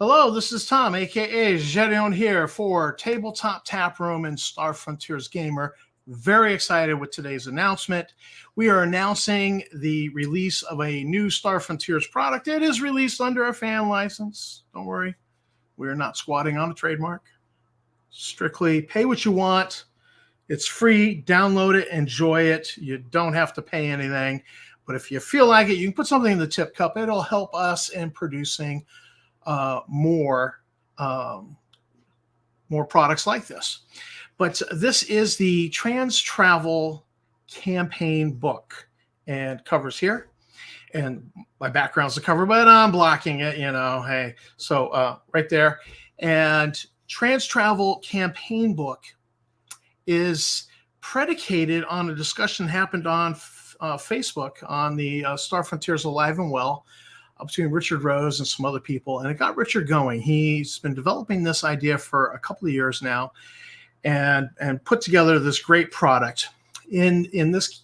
Hello, this is Tom, aka Gedeon here for Tabletop Tap Room and Star Frontiers Gamer. Very excited with today's announcement. We are announcing the release of a new Star Frontiers product. It is released under a fan license. Don't worry, we are not squatting on a trademark. Strictly pay what you want. It's free. Download it, enjoy it. You don't have to pay anything. But if you feel like it, you can put something in the tip cup. It'll help us in producing more products like this. But this is the Trans Travel campaign book, and covers here. And my background's the cover, but I'm blocking it, hey. So right there. And Trans Travel campaign book is predicated on a discussion happened on Facebook on the Star Frontiers Alive and Well, between Richard Rose and some other people, and it got Richard going. He's been developing this idea for a couple of years now, and put together this great product in this,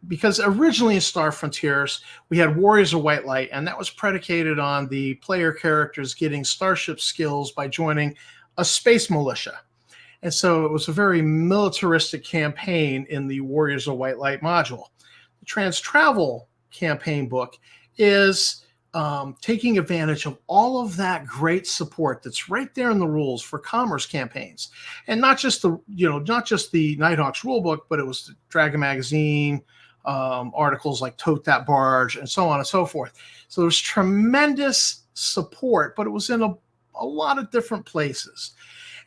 because originally in Star Frontiers we had Warriors of White Light, and that was predicated on the player characters getting starship skills by joining a space militia. And so it was a very militaristic campaign in the Warriors of White Light module. The Trans Travel campaign book is taking advantage of all of that great support that's right there in the rules for commerce campaigns, and not just the Nighthawks rulebook, but it was the Dragon Magazine articles like Tote That Barge and so on and so forth. So there's tremendous support, but it was in a lot of different places.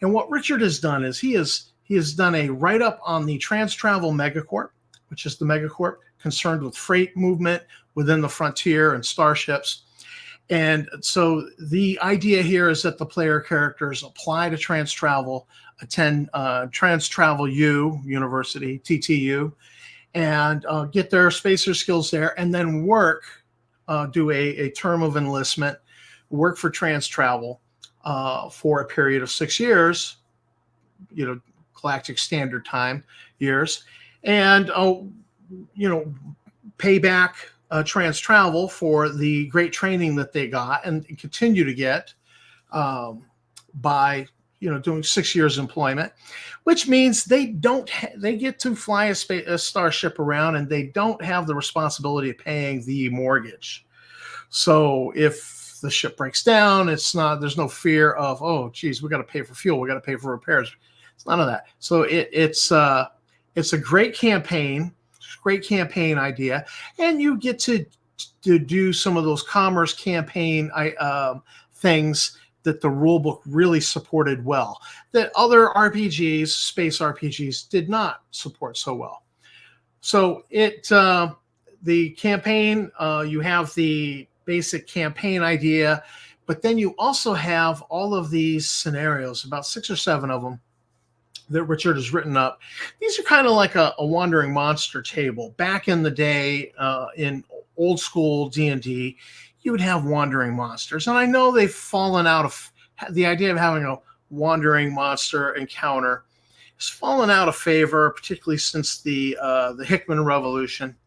And what Richard has done is he has done a write-up on the Trans Travel Megacorp, which is the Megacorp concerned with freight movement within the frontier and starships. And so the idea here is that the player characters apply to Trans Travel, attend Trans Travel U University, TTU, and get their spacer skills there, and then work, do a term of enlistment, work for Trans Travel for a period of 6 years, Galactic Standard Time years, and pay back Trans Travel for the great training that they got and continue to get by doing 6 years employment, which means they get to fly a starship around, and they don't have the responsibility of paying the mortgage. So if the ship breaks down, there's no fear of, oh geez, we got to pay for fuel, we got to pay for repairs. It's none of that. So it's a great campaign idea, and you get to do some of those commerce campaign things that the rulebook really supported well, that other RPGs, space RPGs, did not support so well. So the campaign, you have the basic campaign idea, but then you also have all of these scenarios, about 6 or 7 of them, that Richard has written up. These are kind of like a wandering monster table. Back in the day, in old school D&D, you would have wandering monsters. And I know they've fallen out of the idea of having a wandering monster encounter. It's fallen out of favor, particularly since the Hickman Revolution.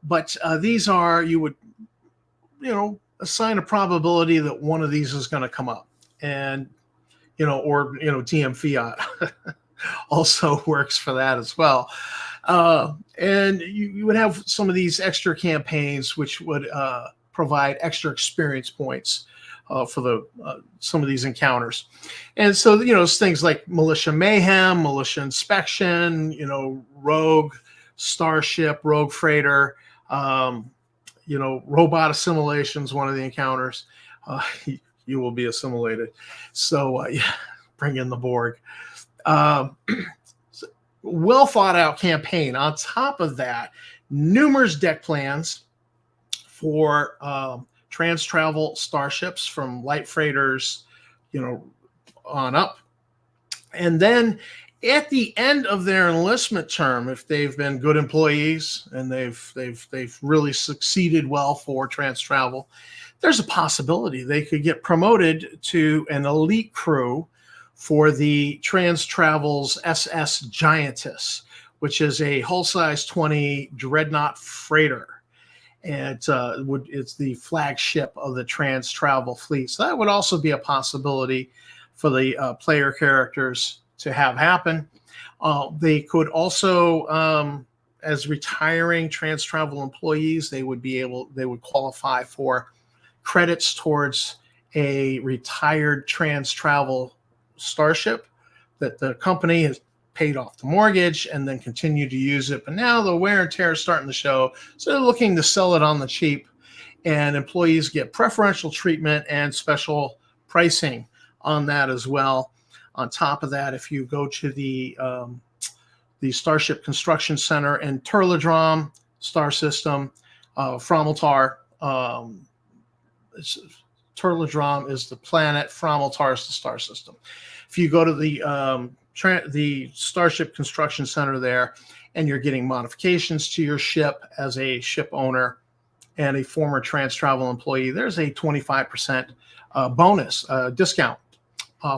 But these are, you would, assign a probability that one of these is going to come up. And, DM Fiat also works for that as well. And you would have some of these extra campaigns which would provide extra experience points for some of these encounters. And so, it's things like Militia Mayhem, Militia Inspection, Rogue Starship, Rogue Freighter, Robot Assimilation's one of the encounters. You will be assimilated. So bring in the Borg. Well thought out campaign. On top of that, numerous deck plans for Trans Travel starships from light freighters, on up. And then at the end of their enlistment term, if they've been good employees and they've really succeeded well for Trans Travel, there's a possibility they could get promoted to an elite crew for the Trans Travel's SS Giantess, which is a hull size 20 dreadnought freighter. and it's the flagship of the Trans Travel fleet. So that would also be a possibility for the player characters to have happen. They could also, as retiring Trans Travel employees, they would qualify for credits towards a retired Trans Travel starship that the company has paid off the mortgage and then continue to use it. But now the wear and tear is starting to show, so they're looking to sell it on the cheap, and employees get preferential treatment and special pricing on that as well. On top of that, if you go to the Starship Construction Center in Turladrom star system, Fromeltar, Turladrom is the planet, Fromeltar is the star system. If you go to the Starship Construction Center there, and you're getting modifications to your ship as a ship owner and a former Trans Travel employee, there's a 25% bonus discount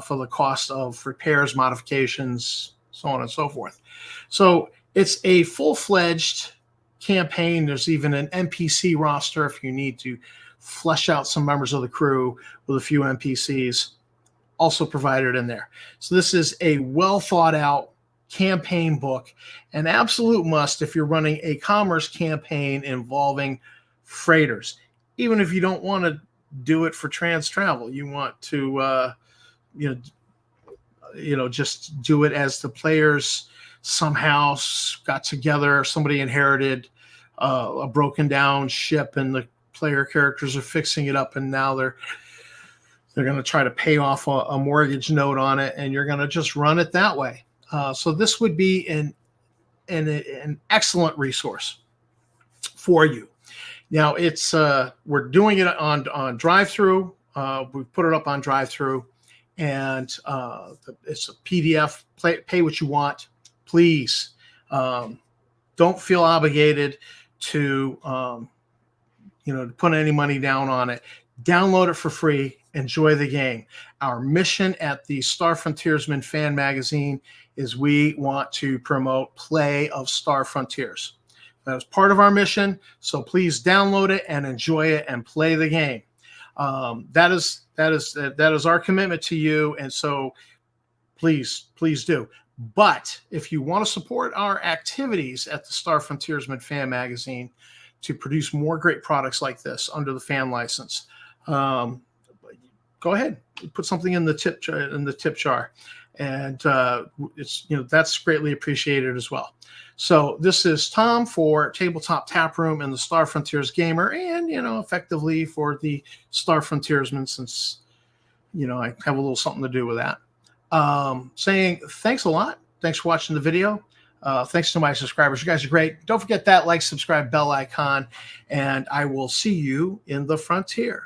for the cost of repairs, modifications, so on and so forth. So it's a full-fledged campaign. There's even an NPC roster if you need to flesh out some members of the crew with a few NPCs also provided in there. So this is a well thought out campaign book, an absolute must if you're running a commerce campaign involving freighters. Even if you don't want to do it for Trans Travel, you want to just do it as the players somehow got together, somebody inherited a broken down ship and the player characters are fixing it up, and now they're going to try to pay off a mortgage note on it, and you're going to just run it that way. So this would be an excellent resource for you. Now it's we're doing it on DriveThru. We put it up on DriveThru, and it's a PDF. Pay what you want, please. Don't feel obligated to to put any money down on it. Download it for free. Enjoy the game. Our mission at the Star Frontiersman fan magazine is we want to promote play of Star Frontiers. That is part of our mission. So please download it and enjoy it and play the game. That is our commitment to you. And so please do. But if you want to support our activities at the Star Frontiersman fan magazine to produce more great products like this under the fan license, go ahead, put something in the tip jar, and it's that's greatly appreciated as well. So this is Tom for Tabletop Tap Room and the Star Frontiers Gamer, and effectively for the Star Frontiersman, since I have a little something to do with that. Saying thanks a lot. Thanks for watching the video. Thanks to my subscribers. You guys are great. Don't forget that like, subscribe, bell icon, and I will see you in the frontier.